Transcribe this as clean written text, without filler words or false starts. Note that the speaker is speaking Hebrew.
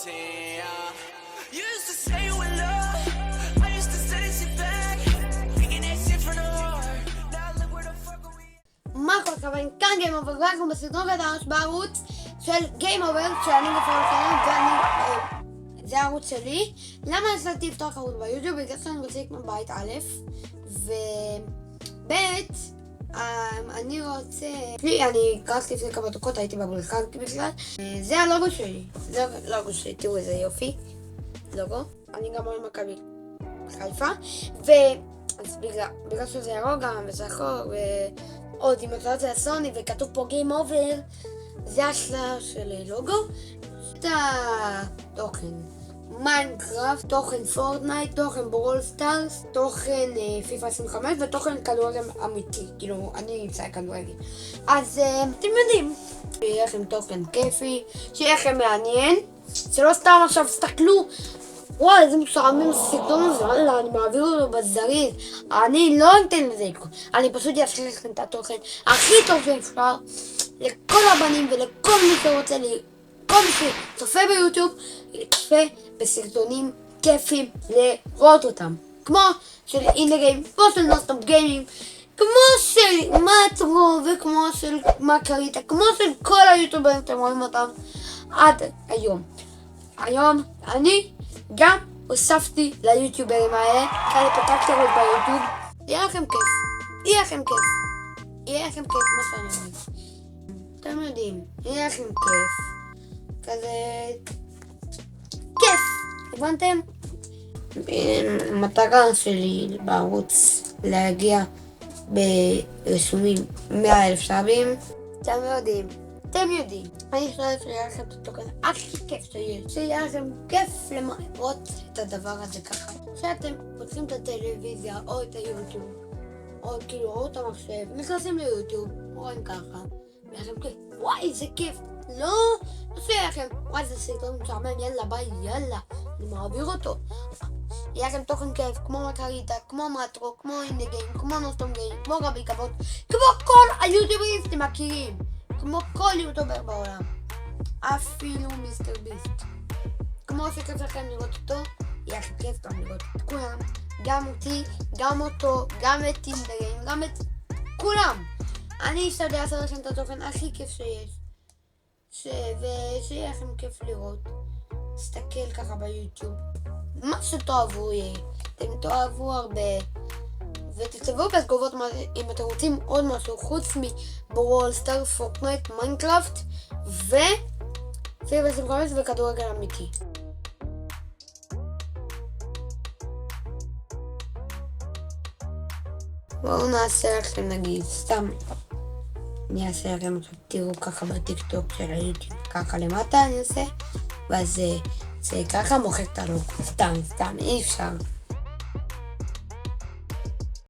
routine. You used to say you in love, I used to say sit back, thinking that shit from the heart. Now look where the fuck are we? מה כל הכבוד? כאן גיים אובר, ואנחנו בסרטון חדש בערוץ של גיים אובר, שאני מפרסם, זה הערוץ שלי. למה החלטתי לפתוח ערוץ ביוטיוב? בגלל שאני רוצה לקנות בית א', וב' אני רוצה... אני רק לפני כמה דקות הייתי בבריכה בכלל. זה הלוגו שלי, זה הלוגו שלי, תראו איזה יופי, לוגו. אני גם אוהב מכבי חיפה, אז בגלל שזה ירוק גם ושחור, ועוד עם הצעת זה הסוני וכתוב פה גיים אובר, זה השלב של לוגו. את התוכן מיינקראפט, תוכן פורטנייט, תוכן ברול סטארס, תוכן פיפה 25 ותוכן כדורגל אמיתי, כאילו אני נמצא כדורגל. אז אתם יודעים, שיהיה לכם תוכן כיפי, שיהיה לכם מעניין, שלא סתם עכשיו תסתכלו וואי איזה משעמם הסרטון הזה, וואלה אני מעביר אותו בזריז, אני לא אתן לזה עדכון, אני פשוט אעשה לכם את התוכן הכי טוב שאפשר לכל הבנים ולכל מי שרוצה, כל מי שצופה ביוטיוב יצפה בסרטונים כיפים לראות אותם, כמו של אינדה גיים, כמו של נוסטופ גיימינג, כמו של מטרו וכמו של מקריטה, כמו של כל היוטיוברים שאתם רואים אותם עד היום. היום אני גם הוספתי ליוטיוברים האלה, כי אני פתחתי ערוץ ביוטיוב. יהיה לכם כיף, יהיה לכם כיף, יהיה לכם כיף מה שאני אומר. אתם יודעים, יהיה לכם כיף, כזה כיף, הבנתם? המטרה שלי בערוץ להגיע ברשומים 100,000 סאבים. אתם יודעים, אני חושבת שיהיה לכם את התוכן הכי כיף שיש, שיהיה לכם כיף לראות את הדבר הזה ככה. כשאתם פותחים את הטלוויזיה או את היוטיוב, או כאילו או את המחשב, נכנסים ליוטיוב, רואים ככה, ויהיה לכם כיף, וואי זה כיף, לא שיהיה לכם, וואי זה סרטון משעמם, יאללה ביי, יאללה, אני מעביר אותו. יהיה לכם תוכן כיף, כמו מקריטה, כמו מטרו, כמו אינדה גיים, כמו נוסטופ גיים, כמו רבי כבוד, כמו כל היוטיוברים שאתם מכירים. כמו כל יוטיובר בעולם, אפילו מיסטר ביסט. כמו שכיף לכם לראות אותו, יהיה לכם כיף גם לראות את כולם, גם אותי, גם אותו, גם את אינדה גיים, גם את כולם. אני אשתדל לעשות לכם את התוכן הכי כיף שיש, ושיהיה לכם כיף לראות. תסתכל ככה ביוטיוב, מה שתאהבו יהיה, אתם תאהבו הרבה. ותכתבו בתגובות אם אתם רוצים עוד משהו חוץ מברול סטארס, פורטנייט, מיינקראפט ופיפה 25 וכדורגל אמיתי. בואו נעשה לכם נגיד, סתם אני אעשה לכם, תראו ככה בטיקטוק של היוטיוב, ככה למטה אני אעשה, ואז זה ככה מוחק את הלוגו, סתם אי אפשר.